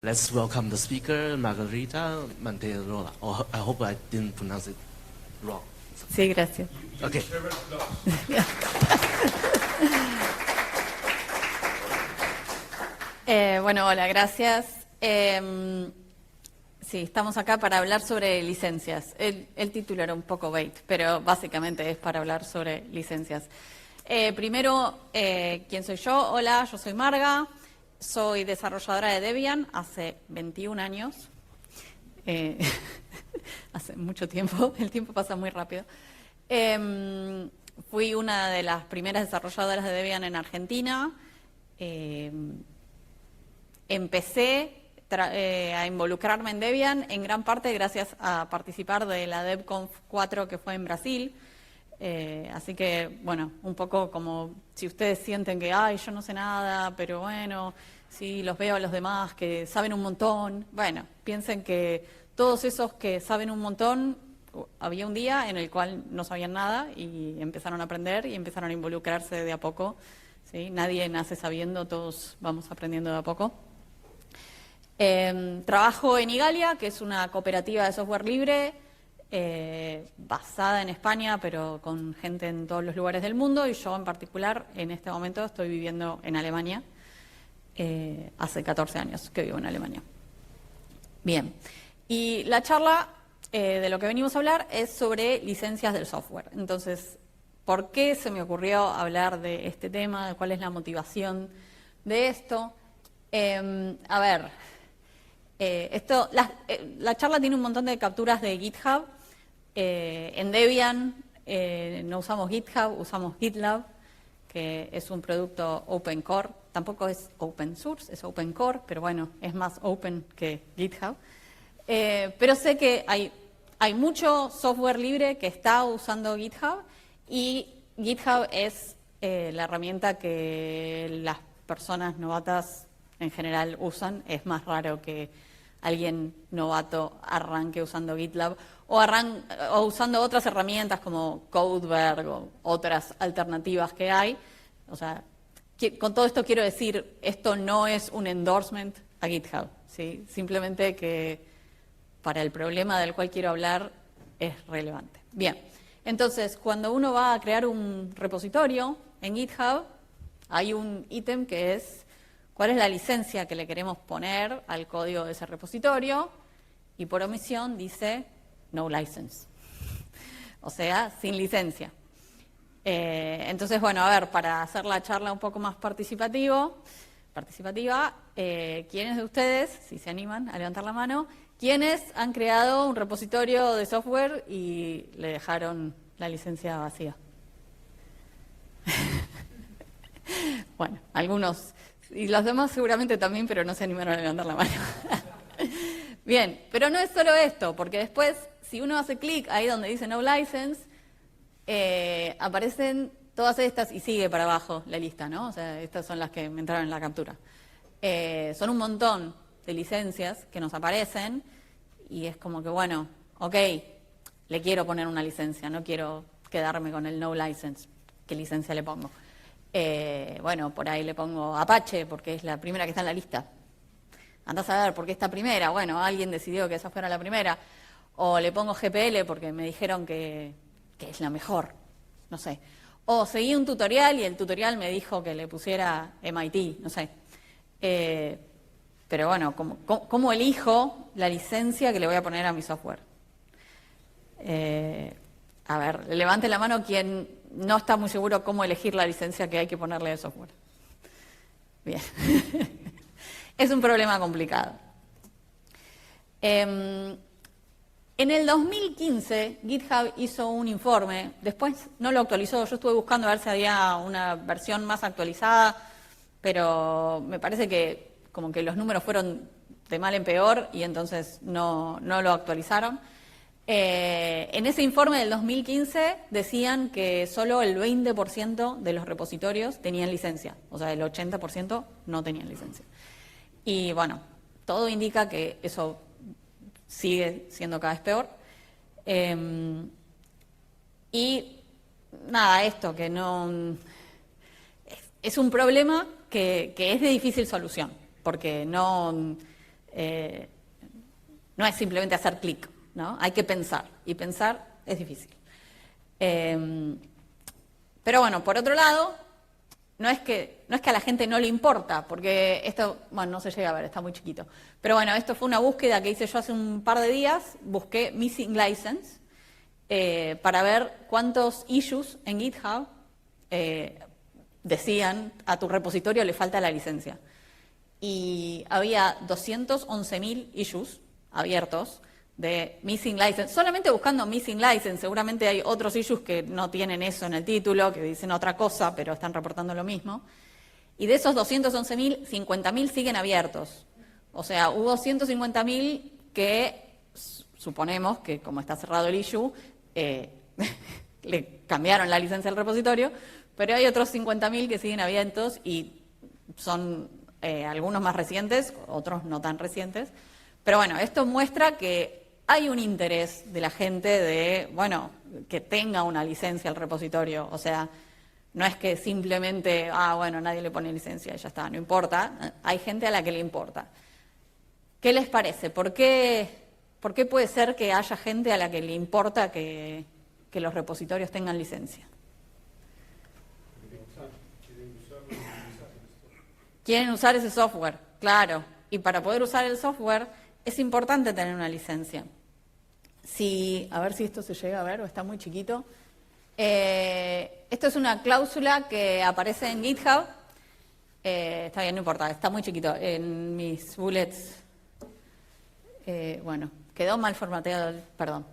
Let's welcome the speaker, Margarita Manterola. I hope I didn't pronounce it wrong. Sí, gracias. Okay. Bueno, hola, gracias. Sí, estamos acá para hablar sobre licencias. El título era un poco bait, pero básicamente es para hablar sobre licencias. Primero, ¿quién soy yo? Hola, yo soy Marga, soy desarrolladora de Debian hace 21 años. Hace mucho tiempo, el tiempo pasa muy rápido. Fui una de las primeras desarrolladoras de Debian en Argentina. Empecé a involucrarme en Debian en gran parte gracias a participar de la DebConf 4 que fue en Brasil. Así que, bueno, un poco como si ustedes sienten que, ay, yo no sé nada, pero bueno, sí, los veo a los demás que saben un montón. Bueno, piensen que todos esos que saben un montón, había un día en el cual no sabían nada y empezaron a aprender y empezaron a involucrarse de a poco. ¿Sí? Nadie nace sabiendo, todos vamos aprendiendo de a poco. Trabajo en Igalia, que es una cooperativa de software libre basada en España, pero con gente en todos los lugares del mundo, y yo en particular en este momento estoy viviendo en Alemania. Hace 14 años que vivo en Alemania. Bien, y la charla de lo que venimos a hablar es sobre licencias del software. Entonces, ¿por qué se me ocurrió hablar de este tema? ¿Cuál es la motivación de esto? A ver, la charla tiene un montón de capturas de GitHub. En Debian no usamos GitHub, usamos GitLab, que es un producto open core. Tampoco es open source, es open core, pero bueno, es más open que GitHub. Pero sé que hay mucho software libre que está usando GitHub, y GitHub es la herramienta que las personas novatas en general usan. Es más raro que alguien novato arranque usando GitLab o usando otras herramientas como Codeberg o otras alternativas que hay. O sea, con todo esto quiero decir, esto no es un endorsement a GitHub, ¿sí? Simplemente que para el problema del cual quiero hablar es relevante. Bien, entonces cuando uno va a crear un repositorio en GitHub, hay un ítem que es cuál es la licencia que le queremos poner al código de ese repositorio, y por omisión dice no license, o sea, sin licencia. Entonces, bueno, a ver, para hacer la charla un poco más participativa, ¿quiénes de ustedes, si se animan a levantar la mano, quiénes han creado un repositorio de software y le dejaron la licencia vacía? Bueno, algunos, y los demás seguramente también, pero no se animaron a levantar la mano. Bien, pero no es solo esto, porque después, si uno hace clic ahí donde dice no license, aparecen todas estas, y sigue para abajo la lista, ¿no? O sea, estas son las que me entraron en la captura. Son un montón de licencias que nos aparecen, y es como que, bueno, ok, le quiero poner una licencia, no quiero quedarme con el no license. ¿Qué licencia le pongo? Bueno, por ahí le pongo Apache, porque es la primera que está en la lista. Andás a ver por qué está primera. Bueno, alguien decidió que esa fuera la primera. O le pongo GPL porque me dijeron que es la mejor, no sé. O seguí un tutorial y el tutorial me dijo que le pusiera MIT, no sé. Pero bueno, ¿cómo elijo la licencia que le voy a poner a mi software? A ver, levante la mano quien no está muy seguro cómo elegir la licencia que hay que ponerle al software. Bien. Es un problema complicado. En el 2015, GitHub hizo un informe, después no lo actualizó, yo estuve buscando a ver si había una versión más actualizada, pero me parece que como que los números fueron de mal en peor y entonces no lo actualizaron. En ese informe del 2015 decían que solo el 20% de los repositorios tenían licencia, o sea, el 80% no tenían licencia. Y bueno, todo indica que eso sigue siendo cada vez peor. Y nada, esto que no... Es un problema que es de difícil solución, porque no... no es simplemente hacer clic, ¿no? Hay que pensar, y pensar es difícil. Pero bueno, por otro lado, no es que a la gente no le importa, porque esto, bueno, no se llega a ver, está muy chiquito. Pero bueno, esto fue una búsqueda que hice yo hace un par de días, busqué Missing License, para ver cuántos issues en GitHub decían a tu repositorio le falta la licencia. Y había 211.000 issues abiertos de Missing License. Solamente buscando Missing License, seguramente hay otros issues que no tienen eso en el título, que dicen otra cosa, pero están reportando lo mismo. Y de esos 211.000, 50.000 siguen abiertos. O sea, hubo 150.000 que suponemos que, como está cerrado el issue, le cambiaron la licencia al repositorio, pero hay otros 50.000 que siguen abiertos y son algunos más recientes, otros no tan recientes. Pero bueno, esto muestra que hay un interés de la gente de, bueno, que tenga una licencia al repositorio. O sea, no es que simplemente, bueno, nadie le pone licencia y ya está, no importa. Hay gente a la que le importa. ¿Qué les parece? ¿Por qué puede ser que haya gente a la que le importa que los repositorios tengan licencia? Quieren usar ese software, claro. Y para poder usar el software es importante tener una licencia. A ver si esto se llega a ver o está muy chiquito. Esto es una cláusula que aparece en GitHub. Está bien, no importa, está muy chiquito. En mis bullets, bueno, quedó mal formateado, perdón.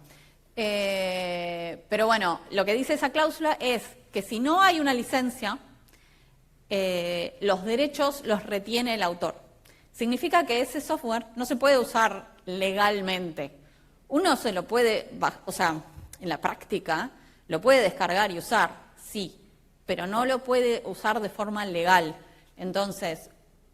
Pero bueno, lo que dice esa cláusula es que si no hay una licencia, los derechos los retiene el autor. Significa que ese software no se puede usar legalmente. Uno se lo puede, o sea, en la práctica, lo puede descargar y usar, sí, pero no lo puede usar de forma legal. Entonces,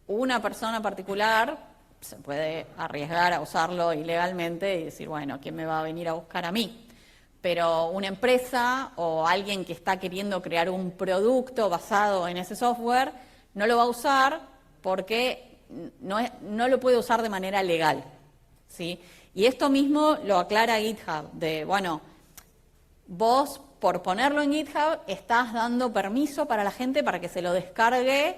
una persona particular se puede arriesgar a usarlo ilegalmente y decir, bueno, ¿quién me va a venir a buscar a mí? Pero una empresa o alguien que está queriendo crear un producto basado en ese software no lo va a usar porque no lo puede usar de manera legal, ¿sí? Y esto mismo lo aclara GitHub, de, bueno, vos por ponerlo en GitHub estás dando permiso para la gente para que se lo descargue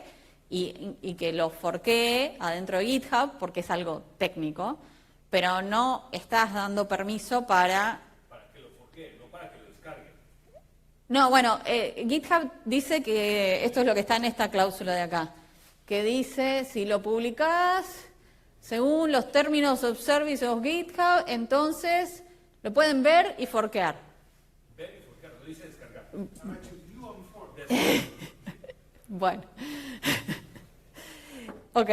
y que lo forquee adentro de GitHub porque es algo técnico, pero no estás dando permiso para que lo forquee, no para que lo descargue. No, bueno, GitHub dice que esto es lo que está en esta cláusula de acá, que dice, si lo publicás según los términos of service of GitHub, entonces lo pueden ver y forquear. Ver y forquear, no dice descargar. Bueno. Ok.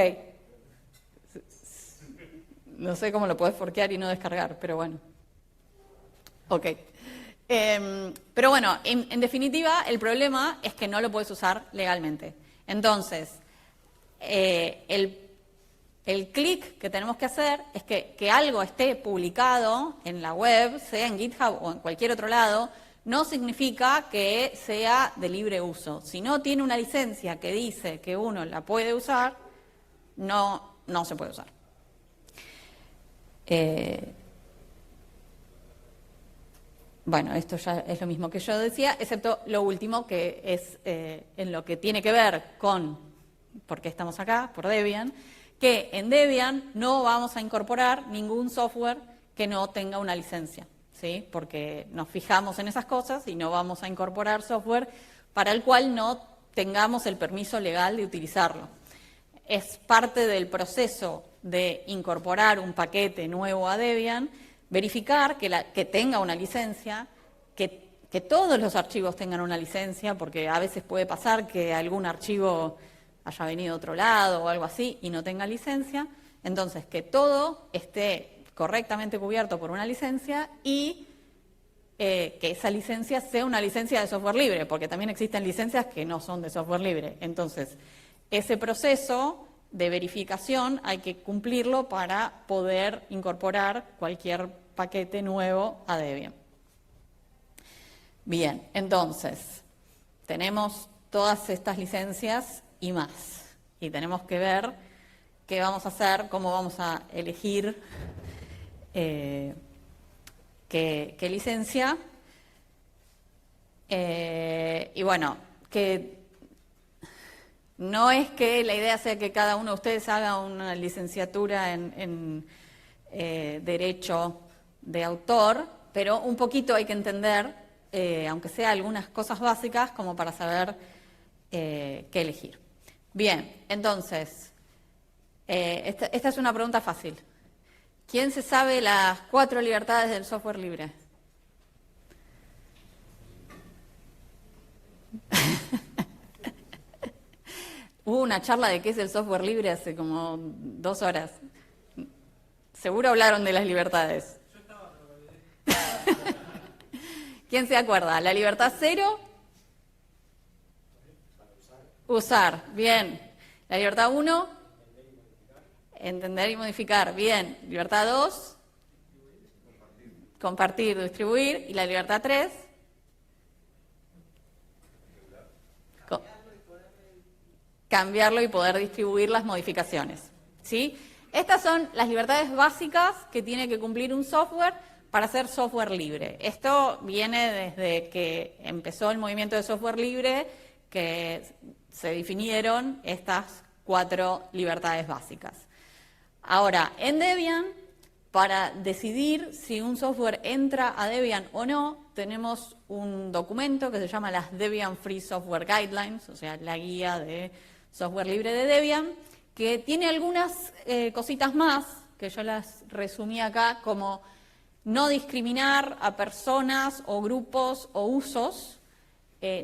No sé cómo lo podés forquear y no descargar, pero bueno. Ok. Pero bueno, en definitiva, el problema es que no lo puedes usar legalmente. Entonces, el clic que tenemos que hacer es que algo esté publicado en la web, sea en GitHub o en cualquier otro lado, no significa que sea de libre uso. Si no tiene una licencia que dice que uno la puede usar, no se puede usar. Bueno, esto ya es lo mismo que yo decía, excepto lo último, que es en lo que tiene que ver con por qué estamos acá, por Debian, que en Debian no vamos a incorporar ningún software que no tenga una licencia, ¿sí? Porque nos fijamos en esas cosas y no vamos a incorporar software para el cual no tengamos el permiso legal de utilizarlo. Es parte del proceso de incorporar un paquete nuevo a Debian, verificar que tenga una licencia, que todos los archivos tengan una licencia, porque a veces puede pasar que algún archivo haya venido de otro lado o algo así y no tenga licencia. Entonces, que todo esté correctamente cubierto por una licencia y que esa licencia sea una licencia de software libre, porque también existen licencias que no son de software libre. Entonces, ese proceso de verificación hay que cumplirlo para poder incorporar cualquier paquete nuevo a Debian. Bien, entonces, tenemos todas estas licencias y más. Y tenemos que ver qué vamos a hacer, cómo vamos a elegir qué licencia. Y bueno, que no es que la idea sea que cada uno de ustedes haga una licenciatura en Derecho de Autor, pero un poquito hay que entender, aunque sea algunas cosas básicas, como para saber qué elegir. Bien, entonces, esta es una pregunta fácil. ¿Quién se sabe las 4 libertades del software libre? Hubo una charla de qué es el software libre hace como 2 horas. Seguro hablaron de las libertades. Yo estaba, ¿quién se acuerda? ¿La libertad 0? Usar, bien. La libertad 1, entender y modificar, bien. Libertad 2, compartir, distribuir. Y la libertad 3, cambiarlo y poder distribuir las modificaciones. ¿Sí? Estas son las libertades básicas que tiene que cumplir un software para ser software libre. Esto viene desde que empezó el movimiento de software libre, que se definieron estas 4 libertades básicas. Ahora, en Debian, para decidir si un software entra a Debian o no, tenemos un documento que se llama las Debian Free Software Guidelines, o sea, la guía de software libre de Debian, que tiene algunas cositas más, que yo las resumí acá, como no discriminar a personas o grupos o usos,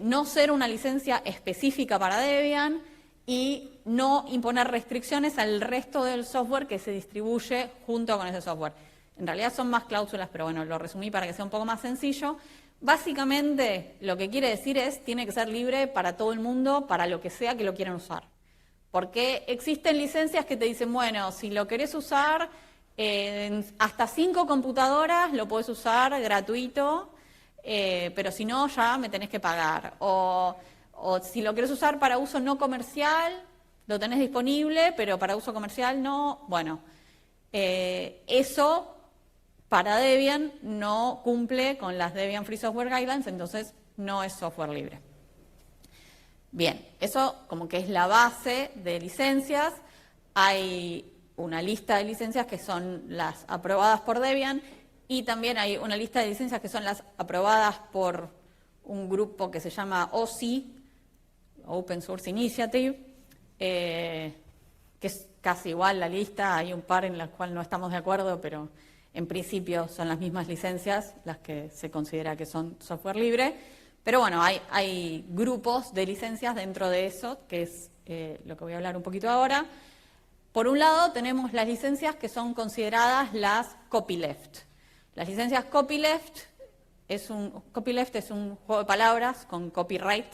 no ser una licencia específica para Debian y no imponer restricciones al resto del software que se distribuye junto con ese software. En realidad son más cláusulas, pero bueno, lo resumí para que sea un poco más sencillo. Básicamente, lo que quiere decir es, tiene que ser libre para todo el mundo, para lo que sea que lo quieran usar. Porque existen licencias que te dicen, bueno, si lo querés usar hasta 5 computadoras, lo podés usar gratuito, pero si no, ya me tenés que pagar. O si lo querés usar para uso no comercial, lo tenés disponible, pero para uso comercial no. Bueno, eso para Debian no cumple con las Debian Free Software Guidelines, entonces no es software libre. Bien, eso como que es la base de licencias. Hay una lista de licencias que son las aprobadas por Debian y también hay una lista de licencias que son las aprobadas por un grupo que se llama OSI, Open Source Initiative, que es casi igual la lista. Hay un par en las cuales no estamos de acuerdo, pero en principio son las mismas licencias las que se considera que son software libre. Pero bueno, hay grupos de licencias dentro de eso, que es lo que voy a hablar un poquito ahora. Por un lado tenemos las licencias que son consideradas las copyleft. Las licencias copyleft es un juego de palabras con copyright.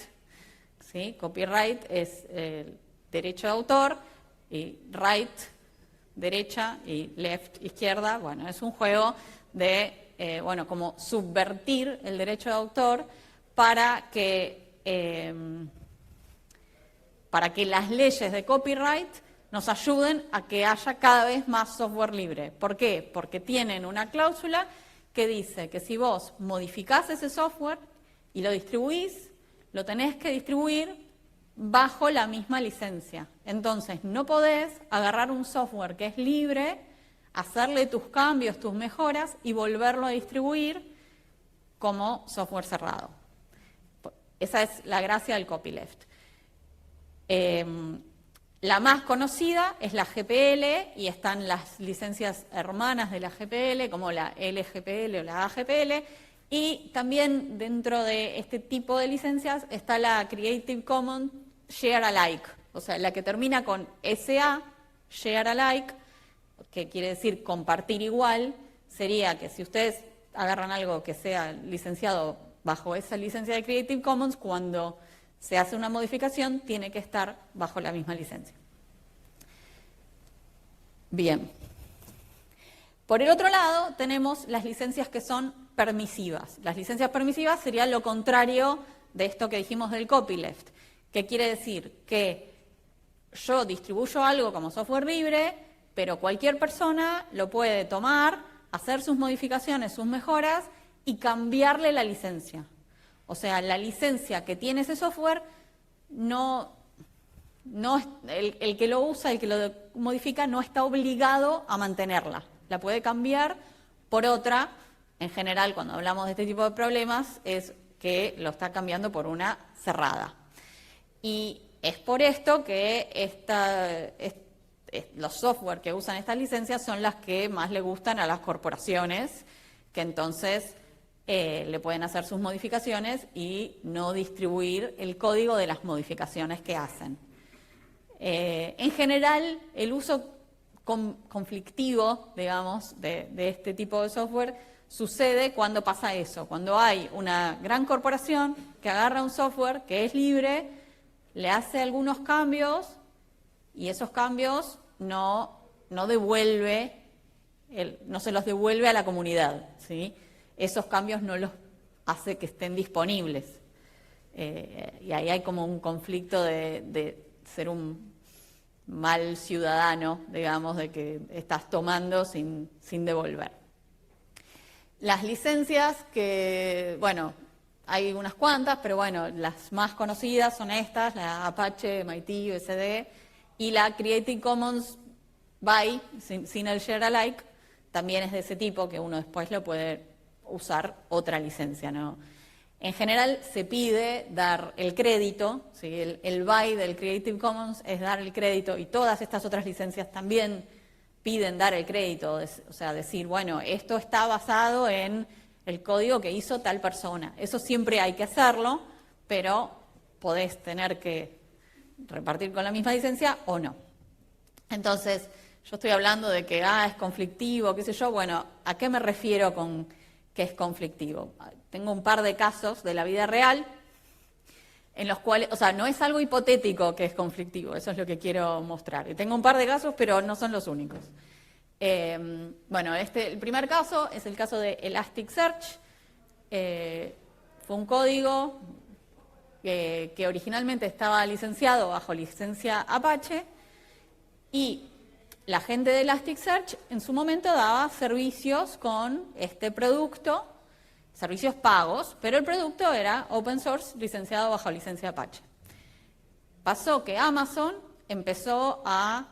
¿Sí? Copyright es derecho de autor, y right, derecha, y left, izquierda. Bueno, es un juego de, como subvertir el derecho de autor para que las leyes de copyright nos ayuden a que haya cada vez más software libre. ¿Por qué? Porque tienen una cláusula que dice que si vos modificás ese software y lo distribuís, lo tenés que distribuir bajo la misma licencia. Entonces, no podés agarrar un software que es libre, hacerle tus cambios, tus mejoras y volverlo a distribuir como software cerrado. Esa es la gracia del copyleft. La más conocida es la GPL y están las licencias hermanas de la GPL, como la LGPL o la AGPL, y también dentro de este tipo de licencias está la Creative Commons Share Alike, o sea, la que termina con SA, Share Alike, que quiere decir compartir igual, sería que si ustedes agarran algo que sea licenciado bajo esa licencia de Creative Commons, cuando se hace una modificación, tiene que estar bajo la misma licencia. Bien. Por el otro lado, tenemos las licencias que son permisivas. Las licencias permisivas serían lo contrario de esto que dijimos del copyleft, que quiere decir que yo distribuyo algo como software libre, pero cualquier persona lo puede tomar, hacer sus modificaciones, sus mejoras y cambiarle la licencia. O sea, la licencia que tiene ese software, el que lo usa, el que lo modifica, no está obligado a mantenerla. La puede cambiar por otra. En general, cuando hablamos de este tipo de problemas, es que lo está cambiando por una cerrada. Y es por esto que los software que usan estas licencias son las que más le gustan a las corporaciones, que entonces le pueden hacer sus modificaciones y no distribuir el código de las modificaciones que hacen. En general, el uso conflictivo, digamos, de este tipo de software sucede cuando pasa eso, cuando hay una gran corporación que agarra un software que es libre, le hace algunos cambios y esos cambios no se los devuelve a la comunidad, ¿sí? Esos cambios no los hace que estén disponibles. Y ahí hay como un conflicto de ser un mal ciudadano, digamos, de que estás tomando sin devolver. Las licencias que, bueno, hay unas cuantas, pero bueno, las más conocidas son estas, la Apache, MIT, USD, y la Creative Commons by, sin el share alike, también es de ese tipo, que uno después lo puede usar otra licencia, ¿no? En general se pide dar el crédito, ¿sí? El by del Creative Commons es dar el crédito, y todas estas otras licencias también piden dar el crédito, o sea, decir, bueno, esto está basado en el código que hizo tal persona. Eso siempre hay que hacerlo, pero podés tener que repartir con la misma licencia o no. Entonces, yo estoy hablando de que es conflictivo, qué sé yo. Bueno, ¿a qué me refiero con que es conflictivo? Tengo un par de casos de la vida real en los cuales, o sea, no es algo hipotético que es conflictivo, eso es lo que quiero mostrar. Y tengo un par de casos, pero no son los únicos. Bueno, el primer caso es el caso de Elasticsearch. Fue un código que originalmente estaba licenciado bajo licencia Apache, y la gente de Elasticsearch en su momento daba servicios con este producto, servicios pagos, pero el producto era open source licenciado bajo licencia Apache. Pasó que Amazon empezó a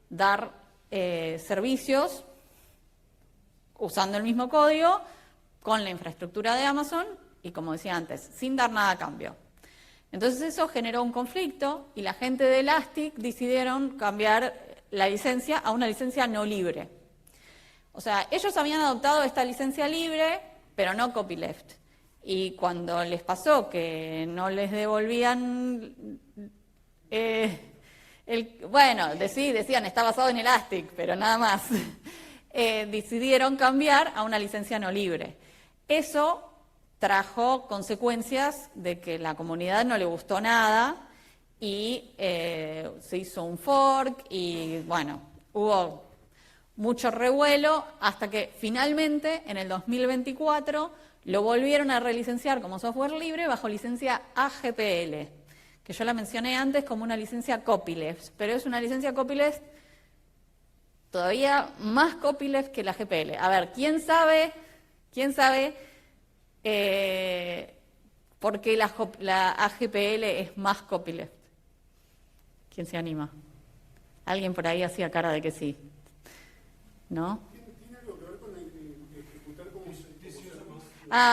dar servicios usando el mismo código con la infraestructura de Amazon y, como decía antes, sin dar nada a cambio. Entonces eso generó un conflicto y la gente de Elastic decidieron cambiar la licencia a una licencia no libre. O sea, ellos habían adoptado esta licencia libre, pero no copyleft. Y cuando les pasó que no les devolvían, decían, está basado en Elastic, pero nada más, decidieron cambiar a una licencia no libre. Eso trajo consecuencias de que la comunidad no le gustó nada y se hizo un fork y, bueno, hubo mucho revuelo hasta que finalmente en el 2024 lo volvieron a relicenciar como software libre bajo licencia AGPL, que yo la mencioné antes como una licencia copyleft, pero es una licencia copyleft todavía más copyleft que la GPL. A ver, ¿quién sabe por qué la AGPL es más copyleft? ¿Quién se anima? Alguien por ahí hacía cara de que sí. ¿No? ¿Tiene algo que ver con ejecutar como servicio?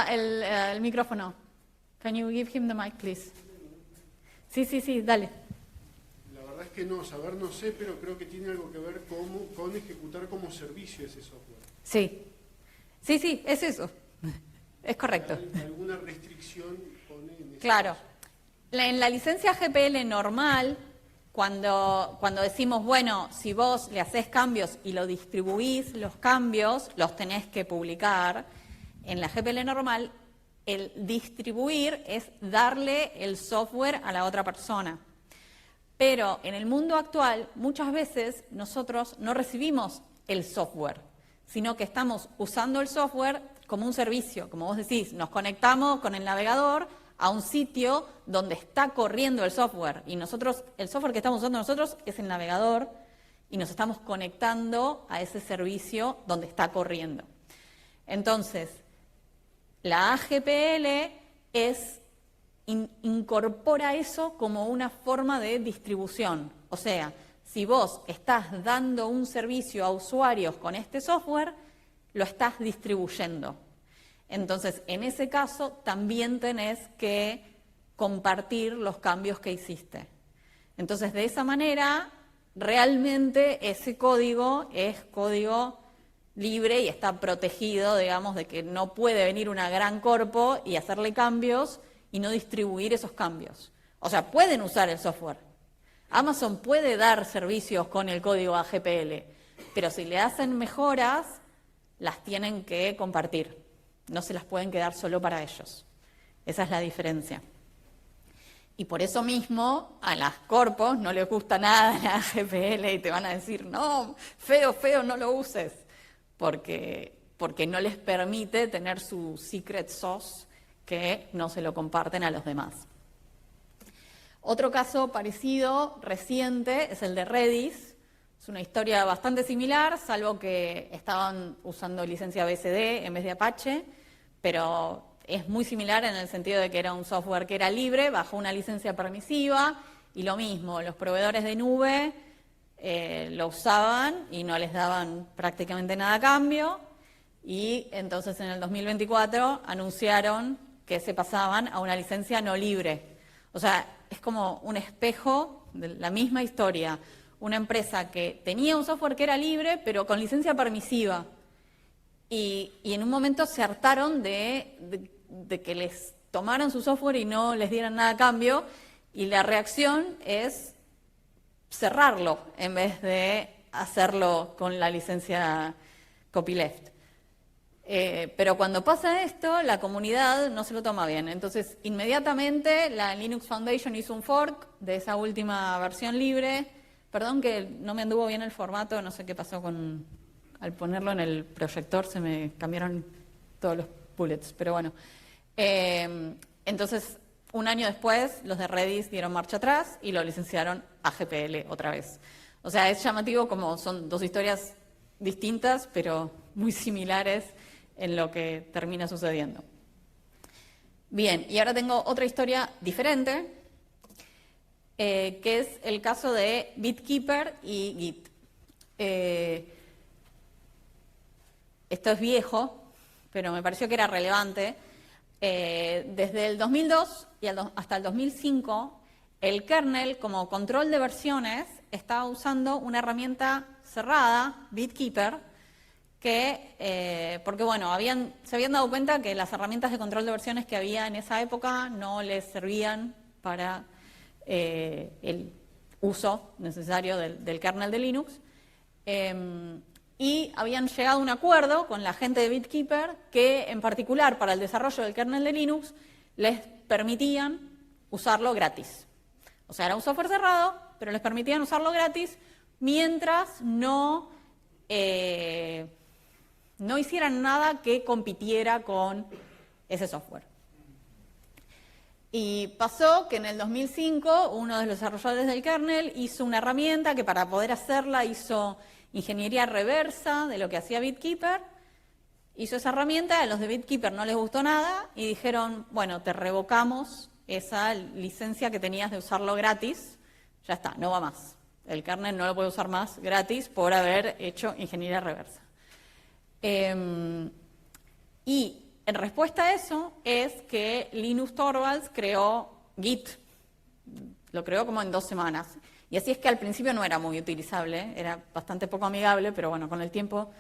El micrófono. Can you give him the mic, please? Sí, dale. La verdad es que no sé, pero creo que tiene algo que ver con ejecutar como servicio ese software. Sí, es eso. Es correcto. ¿Hay alguna restricción pone en ese Claro. caso? En la licencia GPL normal, cuando decimos, bueno, si vos le hacés cambios y lo distribuís, los cambios los tenés que publicar. En la GPL normal, el distribuir es darle el software a la otra persona. Pero en el mundo actual, muchas veces nosotros no recibimos el software, sino que estamos usando el software como un servicio. Como vos decís, nos conectamos con el navegador, a un sitio donde está corriendo el software. Y nosotros, el software que estamos usando nosotros es el navegador y nos estamos conectando a ese servicio donde está corriendo. Entonces, la AGPL incorpora eso como una forma de distribución. O sea, si vos estás dando un servicio a usuarios con este software, lo estás distribuyendo. Entonces, en ese caso, también tenés que compartir los cambios que hiciste. Entonces, de esa manera, realmente ese código es código libre y está protegido, digamos, de que no puede venir una gran corpo y hacerle cambios y no distribuir esos cambios. O sea, pueden usar el software. Amazon puede dar servicios con el código AGPL, pero si le hacen mejoras, las tienen que compartir. No se las pueden quedar solo para ellos. Esa es la diferencia. Y por eso mismo a las corpos no les gusta nada la AGPL y te van a decir, no, feo, feo, no lo uses. Porque no les permite tener su secret sauce que no se lo comparten a los demás. Otro caso parecido, reciente, es el de Redis. Es una historia bastante similar, salvo que estaban usando licencia BSD en vez de Apache, pero es muy similar en el sentido de que era un software que era libre, bajo una licencia permisiva, y lo mismo, los proveedores de nube lo usaban y no les daban prácticamente nada a cambio, y entonces en el 2024 anunciaron que se pasaban a una licencia no libre. O sea, es como un espejo de la misma historia. Una empresa que tenía un software que era libre, pero con licencia permisiva. Y en un momento se hartaron de que les tomaran su software y no les dieran nada a cambio, y la reacción es cerrarlo en vez de hacerlo con la licencia copyleft. Pero cuando pasa esto, la comunidad no se lo toma bien. Entonces, inmediatamente la Linux Foundation hizo un fork de esa última versión libre. Perdón que no me anduvo bien el formato, no sé qué pasó al ponerlo en el proyector, se me cambiaron todos los bullets, pero bueno. Entonces, un año después, los de Redis dieron marcha atrás y lo licenciaron a GPL otra vez. O sea, es llamativo como son dos historias distintas, pero muy similares en lo que termina sucediendo. Bien, y ahora tengo otra historia diferente, que es el caso de BitKeeper y Git. Esto es viejo, pero me pareció que era relevante. Desde el 2002 y hasta el 2005, el kernel, como control de versiones, estaba usando una herramienta cerrada, BitKeeper, porque bueno, se habían dado cuenta que las herramientas de control de versiones que había en esa época no les servían para el uso necesario del kernel de Linux. Y habían llegado a un acuerdo con la gente de BitKeeper que, en particular, para el desarrollo del kernel de Linux, les permitían usarlo gratis. O sea, era un software cerrado, pero les permitían usarlo gratis mientras no hicieran nada que compitiera con ese software. Y pasó que en el 2005 uno de los desarrolladores del kernel hizo una herramienta que, para poder hacerla, hizo ingeniería reversa de lo que hacía BitKeeper. Hizo esa herramienta, a los de BitKeeper no les gustó nada y dijeron, bueno, te revocamos esa licencia que tenías de usarlo gratis, ya está, no va más. El kernel no lo puede usar más gratis por haber hecho ingeniería reversa. Y en respuesta a eso es que Linus Torvalds creó Git. Lo creó como en 2 semanas. Y así es que al principio no era muy utilizable, era bastante poco amigable, pero bueno, con el tiempo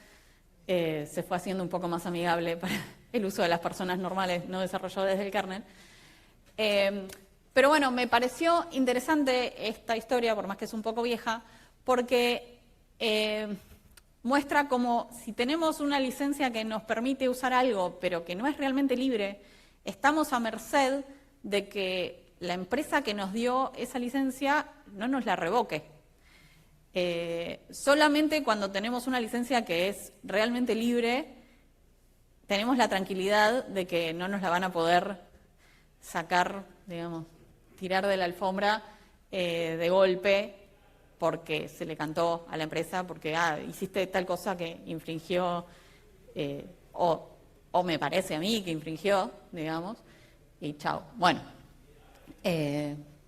se fue haciendo un poco más amigable para el uso de las personas normales, no desarrolladores del kernel. Pero bueno, me pareció interesante esta historia, por más que es un poco vieja, porque muestra como si tenemos una licencia que nos permite usar algo, pero que no es realmente libre, estamos a merced de que la empresa que nos dio esa licencia no nos la revoque. Solamente cuando tenemos una licencia que es realmente libre, tenemos la tranquilidad de que no nos la van a poder sacar, digamos, tirar de la alfombra de golpe porque se le cantó a la empresa, porque hiciste tal cosa que infringió, o me parece a mí que infringió, digamos, y chao. Bueno,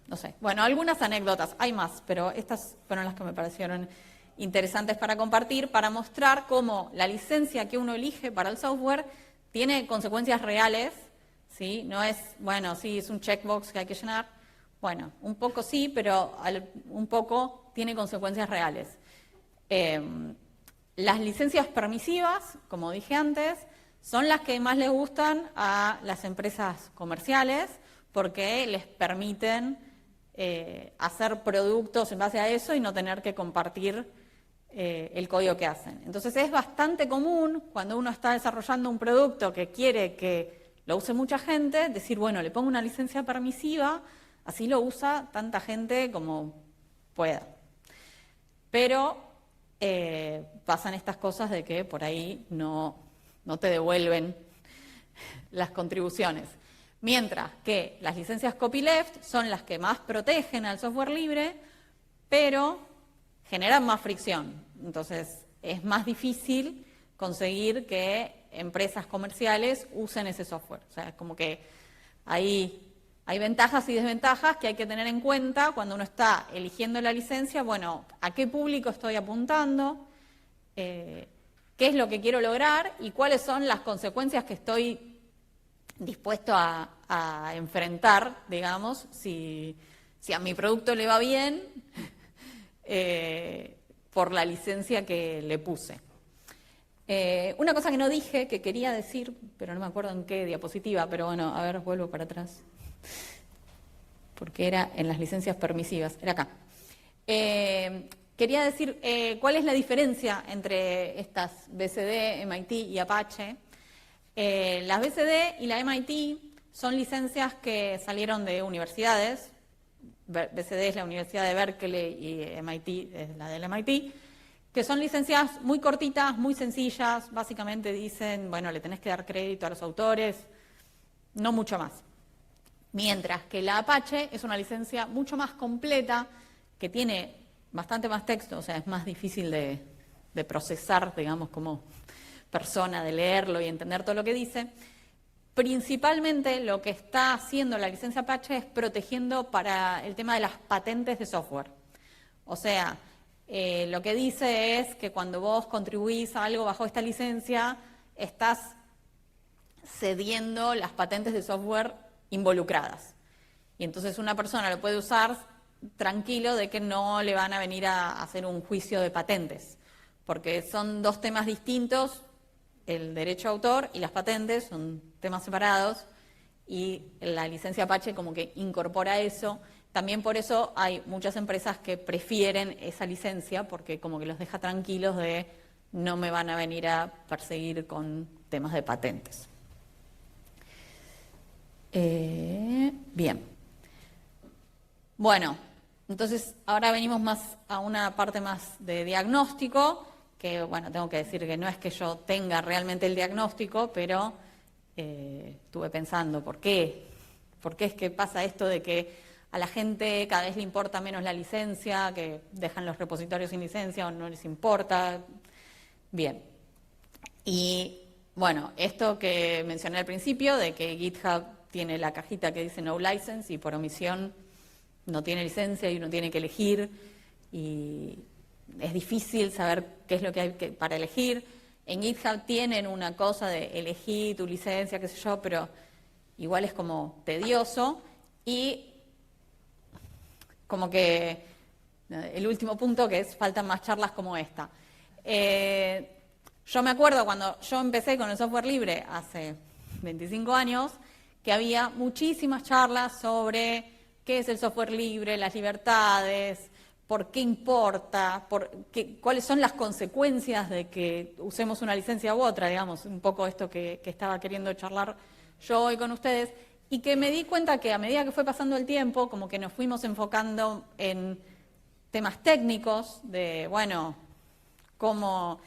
no sé. Bueno, algunas anécdotas, hay más, pero estas fueron las que me parecieron interesantes para compartir, para mostrar cómo la licencia que uno elige para el software tiene consecuencias reales, ¿sí? No es, bueno, sí, es un checkbox que hay que llenar. Bueno, un poco sí, pero un poco tiene consecuencias reales. Las licencias permisivas, como dije antes, son las que más les gustan a las empresas comerciales porque les permiten hacer productos en base a eso y no tener que compartir el código que hacen. Entonces es bastante común cuando uno está desarrollando un producto que quiere que lo use mucha gente, decir, bueno, le pongo una licencia permisiva, así lo usa tanta gente como pueda. Pero pasan estas cosas de que por ahí no te devuelven las contribuciones. Mientras que las licencias copyleft son las que más protegen al software libre, pero generan más fricción. Entonces es más difícil conseguir que empresas comerciales usen ese software. O sea, es como que hay ventajas y desventajas que hay que tener en cuenta cuando uno está eligiendo la licencia. Bueno, ¿a qué público estoy apuntando? ¿Qué es lo que quiero lograr? ¿Y cuáles son las consecuencias que estoy dispuesto a enfrentar, digamos, si a mi producto le va bien por la licencia que le puse? Una cosa que no dije, que quería decir, pero no me acuerdo en qué diapositiva, pero bueno, a ver, vuelvo para atrás, porque era en las licencias permisivas, era acá. Quería decir cuál es la diferencia entre estas BCD, MIT y Apache. Las BCD y la MIT son licencias que salieron de universidades. BCD es la Universidad de Berkeley y MIT es la del MIT, que son licencias muy cortitas, muy sencillas. Básicamente dicen, bueno, le tenés que dar crédito a los autores, no mucho más. Mientras que la Apache es una licencia mucho más completa, que tiene bastante más texto, o sea, es más difícil de procesar, digamos, como persona, de leerlo y entender todo lo que dice. Principalmente lo que está haciendo la licencia Apache es protegiendo para el tema de las patentes de software. O sea, lo que dice es que cuando vos contribuís a algo bajo esta licencia, estás cediendo las patentes de software involucradas. Y entonces una persona lo puede usar tranquilo de que no le van a venir a hacer un juicio de patentes, porque son dos temas distintos. El derecho de autor y las patentes son temas separados y la licencia Apache como que incorpora eso. También por eso hay muchas empresas que prefieren esa licencia porque como que los deja tranquilos de no me van a venir a perseguir con temas de patentes. Bien. Bueno, entonces ahora venimos más a una parte más de diagnóstico, que bueno, tengo que decir que no es que yo tenga realmente el diagnóstico, pero estuve pensando, ¿por qué? ¿Por qué es que pasa esto de que a la gente cada vez le importa menos la licencia, que dejan los repositorios sin licencia o no les importa? Bien. Y bueno, esto que mencioné al principio, de que GitHub tiene la cajita que dice no license y por omisión no tiene licencia y uno tiene que elegir y es difícil saber qué es lo que hay para elegir. En GitHub tienen una cosa de elegir tu licencia, qué sé yo, pero igual es como tedioso. Y como que el último punto, que es faltan más charlas como esta. Yo me acuerdo cuando yo empecé con el software libre hace 25 años, que había muchísimas charlas sobre qué es el software libre, las libertades, por qué importa, cuáles son las consecuencias de que usemos una licencia u otra, digamos, un poco esto que estaba queriendo charlar yo hoy con ustedes, y que me di cuenta que a medida que fue pasando el tiempo, como que nos fuimos enfocando en temas técnicos de, bueno, cómo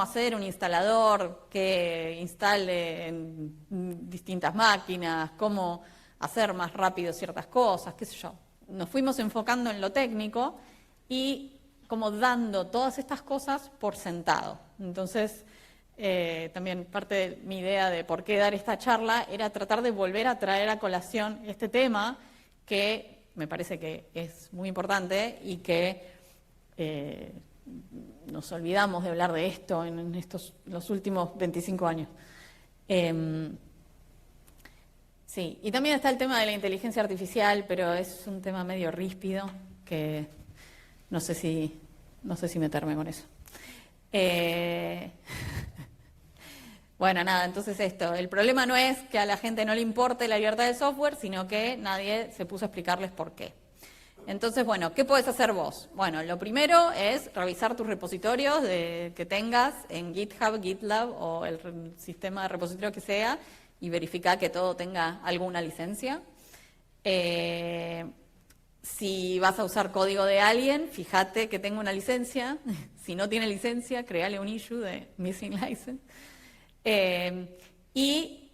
hacer un instalador que instale en distintas máquinas, cómo hacer más rápido ciertas cosas, qué sé yo. Nos fuimos enfocando en lo técnico y como dando todas estas cosas por sentado. Entonces, también parte de mi idea de por qué dar esta charla era tratar de volver a traer a colación este tema que me parece que es muy importante y que nos olvidamos de hablar de esto en los últimos 25 años. Sí, y también está el tema de la inteligencia artificial, pero es un tema medio ríspido que no sé si meterme con eso. Bueno, nada, entonces esto, el problema no es que a la gente no le importe la libertad del software, sino que nadie se puso a explicarles por qué. Entonces, bueno, ¿qué puedes hacer vos? Bueno, lo primero es revisar tus repositorios que tengas en GitHub, GitLab o el sistema de repositorio que sea y verificar que todo tenga alguna licencia. Si vas a usar código de alguien, fíjate que tenga una licencia. Si no tiene licencia, créale un issue de missing license. Y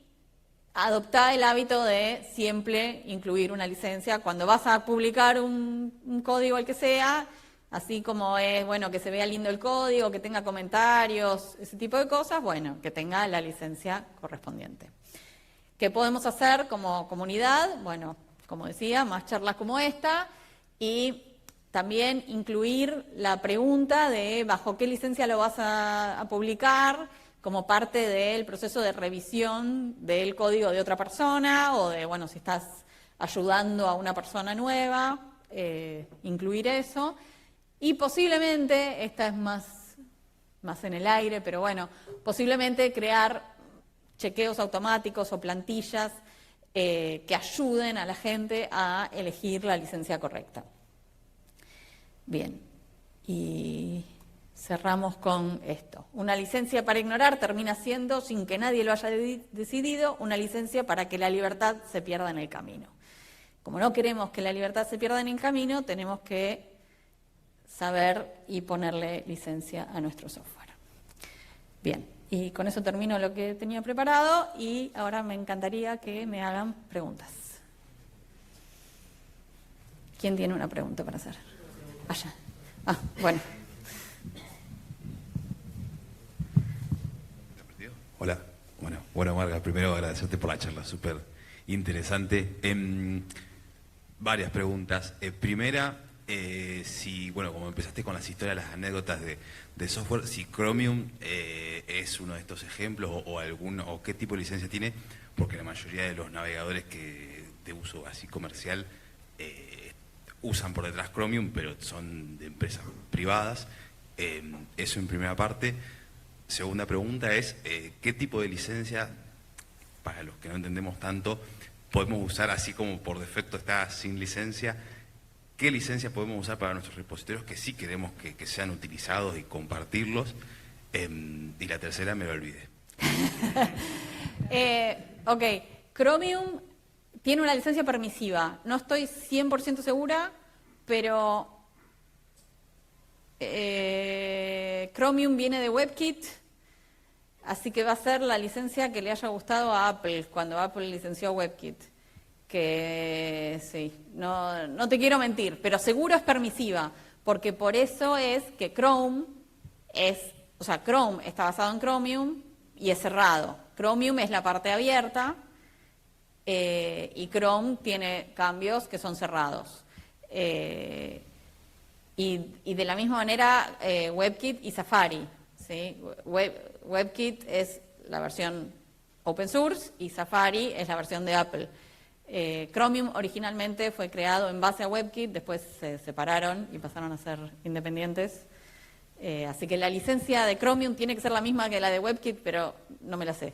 adoptá el hábito de siempre incluir una licencia. Cuando vas a publicar un código, el que sea, así como es, bueno, que se vea lindo el código, que tenga comentarios, ese tipo de cosas, bueno, que tenga la licencia correspondiente. ¿Qué podemos hacer como comunidad? Bueno, como decía, más charlas como esta y también incluir la pregunta de bajo qué licencia lo vas a publicar como parte del proceso de revisión del código de otra persona o de, bueno, si estás ayudando a una persona nueva, incluir eso. Y posiblemente, esta es más en el aire, pero bueno, posiblemente crear chequeos automáticos o plantillas que ayuden a la gente a elegir la licencia correcta. Bien, y cerramos con esto. Una licencia para ignorar termina siendo, sin que nadie lo haya decidido, una licencia para que la libertad se pierda en el camino. Como no queremos que la libertad se pierda en el camino, tenemos que saber y ponerle licencia a nuestro software. Bien, y con eso termino lo que tenía preparado y ahora me encantaría que me hagan preguntas. ¿Quién tiene una pregunta para hacer? Allá. Bueno. Hola. Bueno, Marga, primero agradecerte por la charla, súper interesante. Varias preguntas. Primera, como empezaste con las historias, las anécdotas de software, si Chromium es uno de estos ejemplos o qué tipo de licencia tiene, porque la mayoría de los navegadores de uso así comercial usan por detrás Chromium, pero son de empresas privadas. Eso en primera parte. Segunda pregunta es, ¿qué tipo de licencia, para los que no entendemos tanto, podemos usar así como por defecto está sin licencia? ¿Qué licencia podemos usar para nuestros repositorios que sí queremos que sean utilizados y compartirlos? Y la tercera me lo olvidé. Ok, Chromium tiene una licencia permisiva. No estoy 100% segura, pero Chromium viene de WebKit, así que va a ser la licencia que le haya gustado a Apple cuando Apple licenció WebKit. Que sí, no te quiero mentir, pero seguro es permisiva, porque por eso es que Chrome está basado en Chromium y es cerrado. Chromium es la parte abierta y Chrome tiene cambios que son cerrados. Y de la misma manera WebKit y Safari, ¿sí? WebKit es la versión open source y Safari es la versión de Apple. Chromium originalmente fue creado en base a WebKit, después se separaron y pasaron a ser independientes. Así que la licencia de Chromium tiene que ser la misma que la de WebKit, pero no me la sé.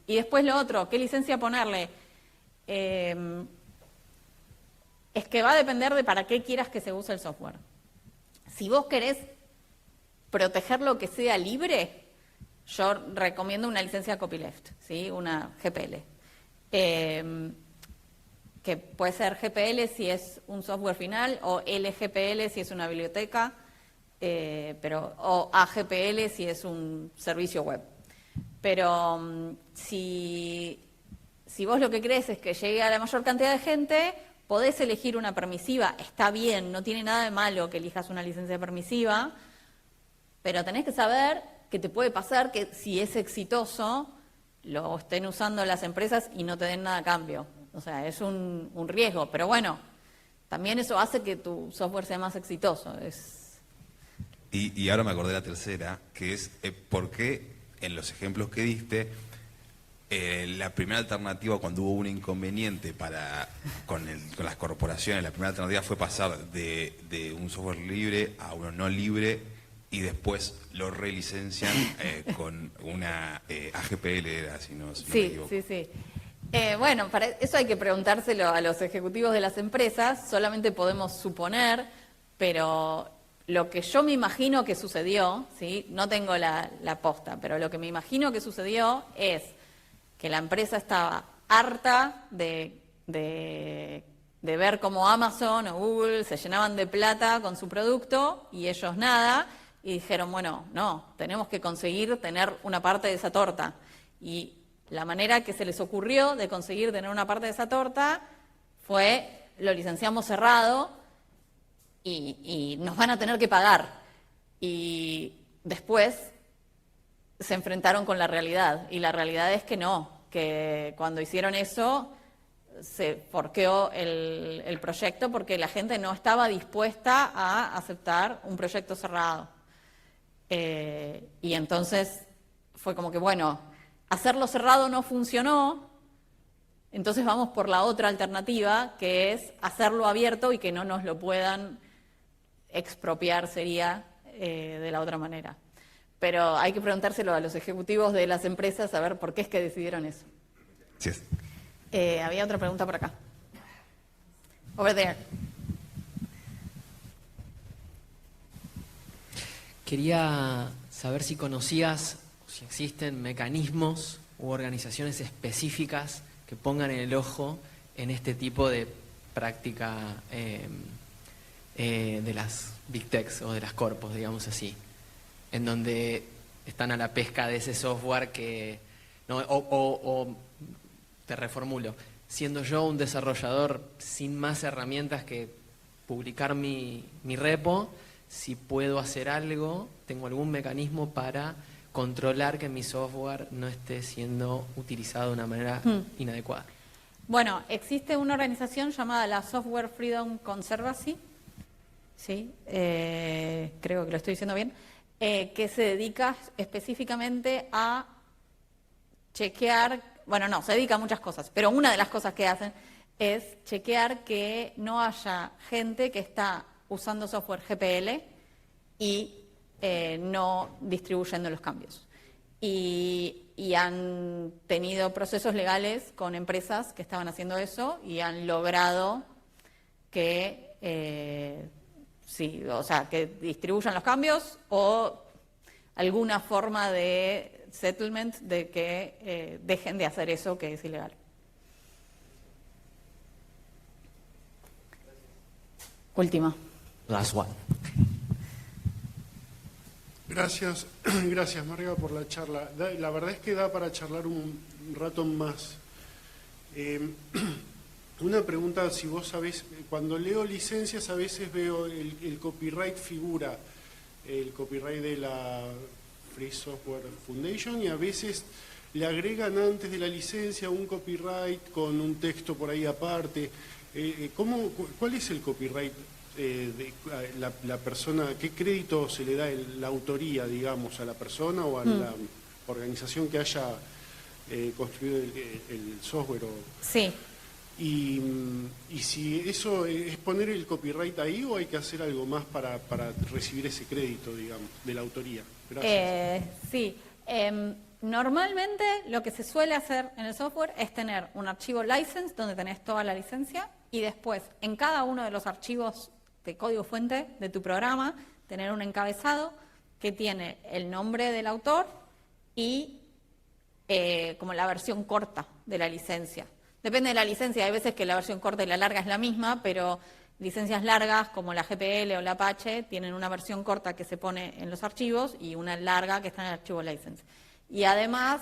Y después lo otro, ¿qué licencia ponerle? Es que va a depender de para qué quieras que se use el software. Si vos querés proteger lo que sea libre, yo recomiendo una licencia copyleft, ¿sí? Una GPL. Que puede ser GPL si es un software final, o LGPL si es una biblioteca, o AGPL si es un servicio web. Pero si si vos lo que querés es que llegue a la mayor cantidad de gente, podés elegir una permisiva, está bien, no tiene nada de malo que elijas una licencia permisiva, pero tenés que saber que te puede pasar que si es exitoso, lo estén usando las empresas y no te den nada a cambio. O sea, es un riesgo, pero bueno, también eso hace que tu software sea más exitoso. Y ahora me acordé de la tercera, que es por qué en los ejemplos que diste, la primera alternativa cuando hubo un inconveniente con las corporaciones, la primera alternativa fue pasar de un software libre a uno no libre y después lo relicencian con una AGPL, era, si no me equivoco. Sí. Bueno, para eso hay que preguntárselo a los ejecutivos de las empresas, solamente podemos suponer, pero lo que yo me imagino que sucedió, ¿sí? No tengo la posta, pero lo que me imagino que sucedió es que la empresa estaba harta de ver cómo Amazon o Google se llenaban de plata con su producto y ellos nada, y dijeron, bueno, no, tenemos que conseguir tener una parte de esa torta. Y la manera que se les ocurrió de conseguir tener una parte de esa torta fue, lo licenciamos cerrado y nos van a tener que pagar. Y después se enfrentaron con la realidad, y la realidad es que no, que cuando hicieron eso se forqueó el proyecto porque la gente no estaba dispuesta a aceptar un proyecto cerrado. Y entonces fue como que, bueno, hacerlo cerrado no funcionó, entonces vamos por la otra alternativa, que es hacerlo abierto y que no nos lo puedan expropiar, sería de la otra manera. Pero hay que preguntárselo a los ejecutivos de las empresas a ver por qué es que decidieron eso. Sí es. Había otra pregunta por acá. Over there. Quería saber si conocías, o si existen mecanismos u organizaciones específicas que pongan el ojo en este tipo de práctica de las Big Techs o de las corpos, digamos así, en donde están a la pesca de ese software que... No, o te reformulo, siendo yo un desarrollador sin más herramientas que publicar mi repo, si puedo hacer algo, tengo algún mecanismo para controlar que mi software no esté siendo utilizado de una manera inadecuada. Bueno, existe una organización llamada la Software Freedom Conservancy, ¿sí? Creo que lo estoy diciendo bien, que se dedica específicamente a chequear, bueno, no, se dedica a muchas cosas, pero una de las cosas que hacen es chequear que no haya gente que está usando software GPL y no distribuyendo los cambios. Y han tenido procesos legales con empresas que estaban haciendo eso y han logrado que, sí, o sea, que distribuyan los cambios o alguna forma de settlement de que dejen de hacer eso que es ilegal. Última. Last one. Gracias, Marga, por la charla. La verdad es que da para charlar un rato más. Una pregunta, si vos sabés, cuando leo licencias a veces veo el copyright figura, el copyright de la Free Software Foundation, y a veces le agregan antes de la licencia un copyright con un texto por ahí aparte. ¿Cuál es el copyright de la persona? ¿Qué crédito se le da la autoría, digamos, a la persona o a la organización que haya construido el software? Sí. Y si eso es poner el copyright ahí, o hay que hacer algo más para recibir ese crédito, digamos, de la autoría. Gracias. Sí. Normalmente lo que se suele hacer en el software es tener un archivo license donde tenés toda la licencia y después en cada uno de los archivos de código fuente de tu programa tener un encabezado que tiene el nombre del autor y como la versión corta de la licencia. Depende de la licencia, hay veces que la versión corta y la larga es la misma, pero licencias largas como la GPL o la Apache tienen una versión corta que se pone en los archivos y una larga que está en el archivo license. Y además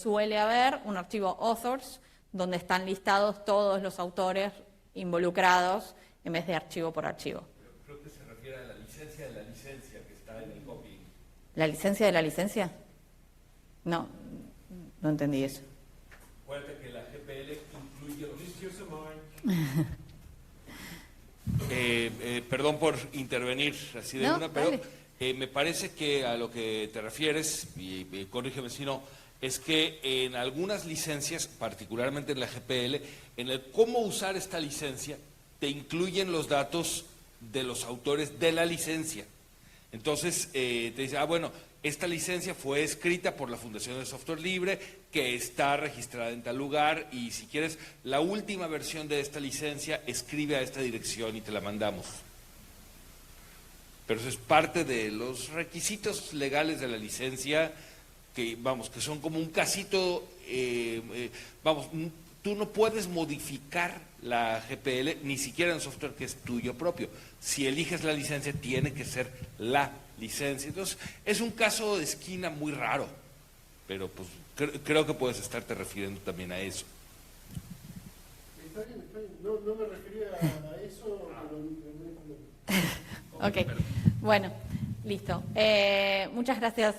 suele haber un archivo authors donde están listados todos los autores involucrados en vez de archivo por archivo. Creo que se refiere a la licencia de la licencia que está en el copy. ¿La licencia de la licencia? No, no entendí eso. Acuérdate que la GPL incluye los... perdón por intervenir así de No, una, pero dale. me parece que a lo que te refieres, y corrígeme si no, es que en algunas licencias, particularmente en la GPL, en el cómo usar esta licencia, te incluyen los datos de los autores de la licencia. Entonces, te dice, bueno, esta licencia fue escrita por la Fundación de Software Libre, que está registrada en tal lugar, y si quieres la última versión de esta licencia, escribe a esta dirección y te la mandamos. Pero eso es parte de los requisitos legales de la licencia, que vamos, que son como un casito, vamos, tú no puedes modificar la GPL, ni siquiera en software que es tuyo propio. Si eliges la licencia, tiene que ser la licencia. Entonces, es un caso de esquina muy raro, pero pues creo que puedes estarte refiriendo también a eso. Está bien. No me refería a eso, pero... Ok, bueno, listo. Muchas gracias